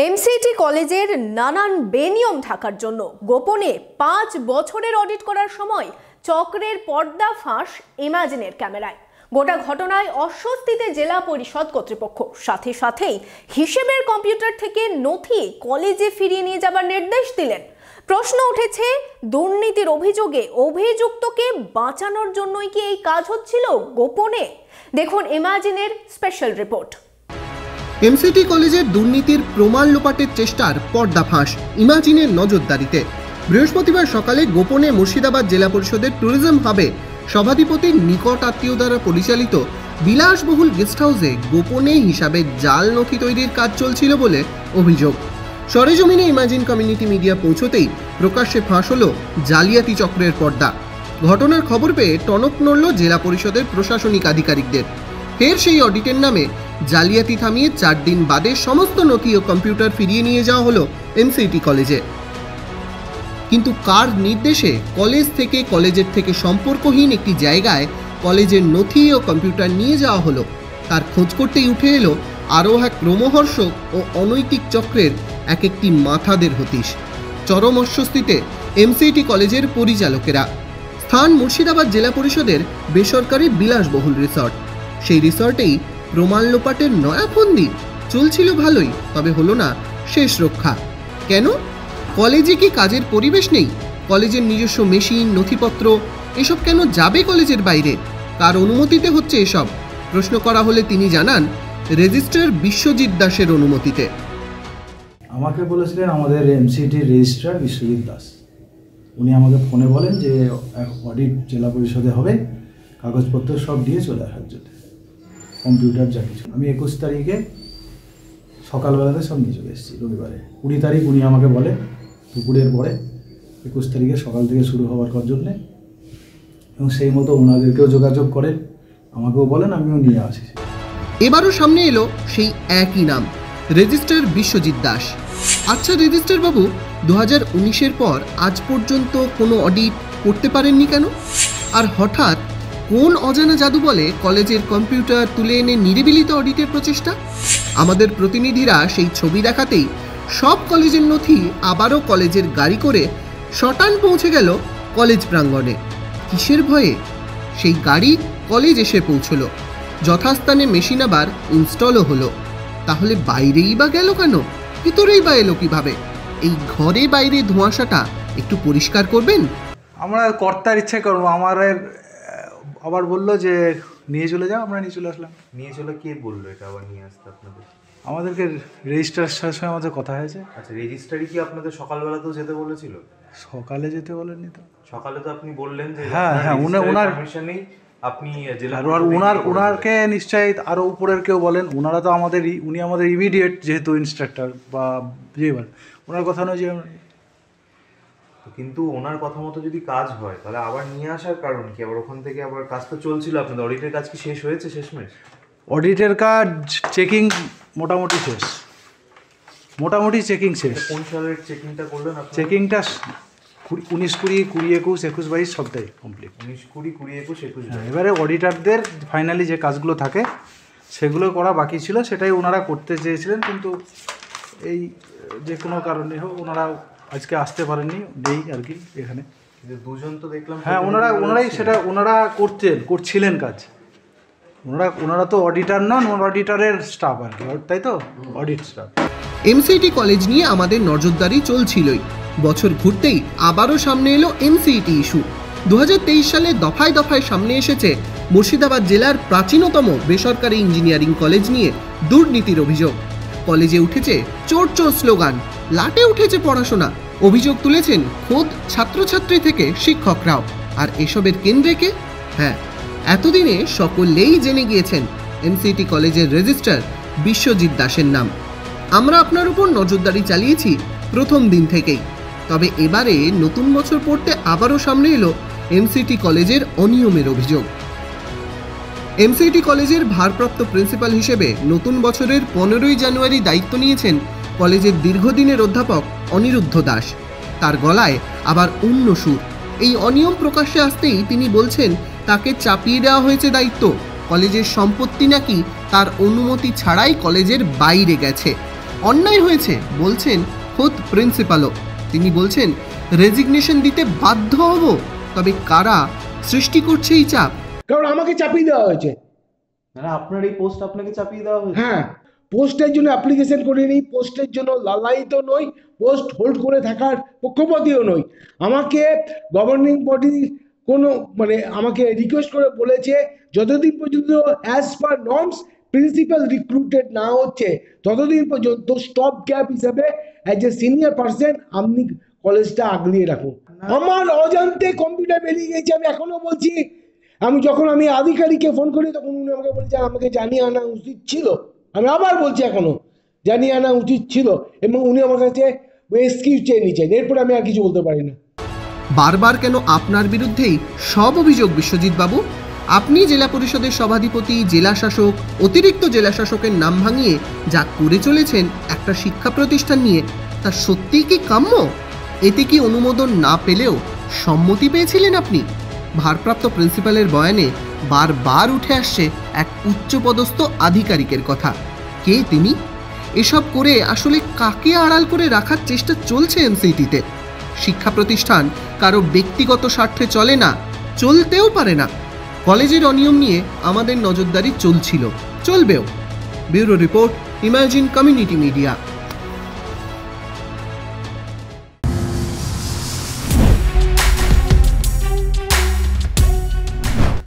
MCT কলেজের নানান বেনিয়ম থাকার জন্য গোপনে 5 বছরের অডিট করার সময় চক্রের পর্দা ফাঁস ইমাজিনের ক্যামেরায়। গোটা ঘটনায় অস্বস্তিতে জেলা পরিষদ কর্তৃপক্ষ, সাথে সাথেই হিসেবের কম্পিউটার থেকে নথি কলেজে ফিরিয়ে নিয়ে যাবার নির্দেশ দিলেন। প্রশ্ন উঠেছে, দুর্নীতির অভিযোগে অভিযুক্তকে বাঁচানোর জন্যই কি এই কাজ হচ্ছিল গোপনে? দেখুন ইমাজিনের স্পেশাল রিপোর্ট। এমসিটি কলেজের দুর্নীতির প্রমাণ লোপাটের চেষ্টার পর্দাফাঁস ইমাজিনের নজরদারিতে। বৃহস্পতিবার সকালে গোপনে মুর্শিদাবাদ জেলা পরিষদের ট্যুরিজম হাবে সভাধিপতির নিকট আত্মীয় দ্বারা পরিচালিত বিলাসবহুল গেস্ট হাউসে গোপনে হিসাবে জাল নথি তৈরির কাজ চলছিল বলে অভিযোগ। সরেজমিনে ইমাজিন কমিউনিটি মিডিয়া পৌঁছতেই প্রকাশ্যে ফাঁস হলো জালিয়াতি চক্রের পর্দা। ঘটনার খবর পেয়ে টনক নড়ল জেলা পরিষদের প্রশাসনিক আধিকারিকদের। ফের সেই অডিটের নামে জালিয়াতি থামিয়ে 4 দিন বাদে সমস্ত নথি ও কম্পিউটার ফিরিয়ে নিয়ে যাওয়া হলো এমসিটি কলেজে। কিন্তু কার নির্দেশে কলেজের থেকে সম্পর্কহীন একটি জায়গায় কলেজের নথি ও কম্পিউটার নিয়ে যাওয়া হলো, তার খোঁজ করতেই উঠে এলো আরও এক রোমহর্ষক ও অনৈতিক চক্রের একটি মাথাদের হদিশ। চরম অস্বস্তিতে এমসিটি কলেজের পরিচালকেরা। স্থান মুর্শিদাবাদ জেলা পরিষদের বেসরকারি বিলাসবহুল রিসর্ট। সেই রিসর্টেই প্রমাণ লোপাটের নয়াফন্দি চলছিল ভালোই, তবে হলো না শেষ রক্ষা। কেন? কলেজে কি কাজের পরিবেশ নেই? কলেজের নিজস্ব মেশিন, নথিপত্র এসব কেন যাবে কলেজের বাইরে? কার অনুমতিতে হচ্ছে এসব? প্রশ্ন করা হলে তিনি জানান, রেজিস্ট্রার বিশ্বজিৎ দাসের অনুমতিতে। আমাকে বলেছিলেন আমাদের এমসিটির রেজিস্ট্রার বিশ্বজিৎ দাস। উনি আমাকে ফোনে বলেন যে অডিট জেলা পরিষদে হবে, কাগজপত্র সব দিয়ে চলে আসার জন্য, কম্পিউটার যা কিছু। আমি 21 তারিখে সকালবেলাতে সব নিয়ে চলে এসেছি। রবিবারে 20 তারিখ উনি আমাকে বলে দুপুরের পরে, 21 তারিখে সকাল থেকে শুরু হওয়ার জন্যে, এবং সেই মতো ওনাদেরকেও যোগাযোগ করেন, আমাকেও বলেন, আমিও নিয়ে আসি। এবারও সামনে এলো সেই একই নাম, রেজিস্ট্রার বিশ্বজিৎ দাস। আচ্ছা রেজিস্ট্রার বাবু, 2019-এর পর আজ পর্যন্ত কোনো অডিট করতে পারেননি কেন? আর হঠাৎ কোন অজানা জাদু বলে কলেজের কম্পিউটার তুলে এনে নিরিবিলিতে অডিটের প্রচেষ্টা? আমাদের প্রতিনিধিরা সেই ছবি দেখাতেই সব কলেজের নথি আবারও কলেজের গাড়ি করে শটান পৌঁছে গেল কলেজ প্রাঙ্গণে। কিসের ভয়ে সেই গাড়ি কলেজ এসে পৌঁছল, যথাস্থানে মেশিন আবার ইনস্টলও হলো। তাহলে বাইরেই বা গেল কেন? ভিতরেই বা এলো কিভাবে? এই ঘরে বাইরে ধোঁয়াশাটা একটু পরিষ্কার করবেন। আমরা কর্তার ইচ্ছে করবো, আমার আবার বললো যে নিয়ে চলে যাও, আমরা নিয়ে চলে আসলাম। নিয়ে চলে কে বললো এটা আবার নিয়ে আসতে আপনাদের? আমাদেরকে রেজিস্ট্রার সঙ্গে আমাদের কথা হয়েছে। আচ্ছা, রেজিস্ট্রারি কি আপনাদের সকালবেলাতেও যেতে বলেছিল? সকালে যেতে বলেননি তো। সকালে তো আপনি বললেন যে হ্যাঁ ওনার পারমিশনেই আপনি জেলা, আর ওনারকে নিশ্চয়ই আরও উপরের কেউ বলেন। ওনারা তো উনি আমাদের ইমিডিয়েট যেহেতু ইনস্ট্রাক্টর বা যে ওনার কথা নয় যে। কিন্তু ওনার কথা মতো যদি কাজ হয় তাহলে আবার নিয়ে আসার কারণ কি? আবার ওখান থেকে আবার কাজ তো চলছিল আপনাদের। অডিটের কাজ কি শেষ হয়েছে শেষমেশ? অডিটের কাজ চেকিং মোটামুটি শেষ, চেকিং শেষ। কোন সালের চেকিংটা করলেন আপনি? চেকিংটা 19, 20, 21, 22 সবটাই কমপ্লিট। 19, 20, 21, 22। এবারে অডিটারদের ফাইনালি যে কাজগুলো থাকে সেগুলো করা বাকি ছিল, সেটাই ওনারা করতে চেয়েছিলেন, কিন্তু এই যে কোনো কারণে হোক ওনারা আজকে আসতে পারেননি, নেই আর কি এখানে। দুজন তো দেখলাম। হ্যাঁ, ওনারা করছিলেন কাজ। ওনারা তো অডিটার নন, অডিটারের স্টাফ আর কি, তাই তো, অডিট স্টাফ। এমসিটি কলেজ নিয়ে আমাদের নজরদারি চলছিলই। বছর ঘুরতেই আবারও সামনে এলো এমসিটি ইস্যু। 2023 সালে দফায় দফায় সামনে এসেছে মুর্শিদাবাদ জেলার প্রাচীনতম বেসরকারি ইঞ্জিনিয়ারিং কলেজ নিয়ে দুর্নীতির অভিযোগ। কলেজে উঠেছে চোর চোর স্লোগান, লাটে উঠেছে পড়াশোনা। অভিযোগ তুলেছেন খোদ ছাত্রছাত্রী থেকে শিক্ষকরাও। আর এসবের কেন্দ্রে কে? হ্যাঁ, এতদিনে সকলেই জেনে গিয়েছেন এমসিটি কলেজের রেজিস্ট্রার বিশ্বজিৎ দাসের নাম। আমরা আপনার উপর নজরদারি চালিয়েছি প্রথম দিন থেকেই। তবে এবারে নতুন বছর পড়তে আবারও সামনে এলো এমসিটি কলেজের অনিয়মের অভিযোগ। এমসিটি কলেজের ভারপ্রাপ্ত প্রিন্সিপাল হিসেবে নতুন বছরের 15ই জানুয়ারি দায়িত্ব নিয়েছেন কলেজের দীর্ঘদিনের অধ্যাপক অনিরুদ্ধ দাস। তার গলায় আবার অন্য সুর। এই অনিয়ম প্রকাশ্যে আসতেই তিনি বলছেন তাকে চাপিয়ে দেওয়া হয়েছে দায়িত্ব। কলেজের সম্পত্তি নাকি তার অনুমতি ছাড়াই কলেজের বাইরে গেছে। অন্যায় হয়েছে বলছেন খোদ প্রিন্সিপালও। তিনি বলছেন রেজিগনেশন দিতে বাধ্য হব, তবে কারা সৃষ্টি করছে এই চাপ? কারণ আমাকে চাপিয়ে দেওয়া হয়েছে। মানে আপনার এই পোস্ট আপনাকে চাপিয়ে দেওয়া হয়েছে? হ্যাঁ, পোস্টের জন্য অ্যাপ্লিকেশন করিনি, পোস্টের জন্য লালায়িত নই, পোস্ট হোল্ড করে থাকার পক্ষপাতীয় নই। আমাকে গভর্নিং বডি কোনো আমাকে রিকোয়েস্ট করে বলেছে যতদিন পর্যন্ত as per norms principal recruited না হচ্ছে ততদিন পর্যন্ত স্টপ গ্যাপ হিসেবে অ্যাজ এ সিনিয়র পার্সন আপনি কলেজটা আগলিয়ে রাখুন। আমার অজান্তে কম্পিউটার বেরিয়ে গেছে, আমি এখনো বলছি। আমি আধিকারিককে ফোন করি তখন উনি আমাকে বলছেন আমাকে জানিয়ে আনা উচিত ছিল। আমি আবার বলছি এখনো জানিয়ে আনা উচিত ছিল, এবং উনি আমার কাছে এক্সকিউজ চেয়ে নিচ্ছেন। এরপরে আমি আর কিছু বলতে পারি না। বারবার কেন আপনার বিরুদ্ধেই সব অভিযোগ বিশ্বজিৎ বাবু? আপনি জেলা পরিষদের সভাধিপতি, জেলা শাসক, অতিরিক্ত জেলা শাসকের নাম ভাঙিয়ে যা করে চলেছেন একটা শিক্ষা প্রতিষ্ঠান নিয়ে, তা সত্যিই কি কাম্য? এতে কি অনুমোদন না পেলেও সম্মতি পেয়েছিলেন আপনি? ভারপ্রাপ্ত প্রিন্সিপালের বয়ানে বারবার উঠে আসছে এক উচ্চপদস্থ আধিকারিকের কথা। কে তিনি? এসব করে আসলে কাকে আড়াল করে রাখার চেষ্টা চলছে এমসিটিতে? শিক্ষা প্রতিষ্ঠান কারো ব্যক্তিগত স্বার্থে চলে না, চলতেও পারে না। কলেজের অনিয়ম নিয়ে আমাদের নজরদারি চলছিল, চলবেও। Bureau report, Imagine Community media.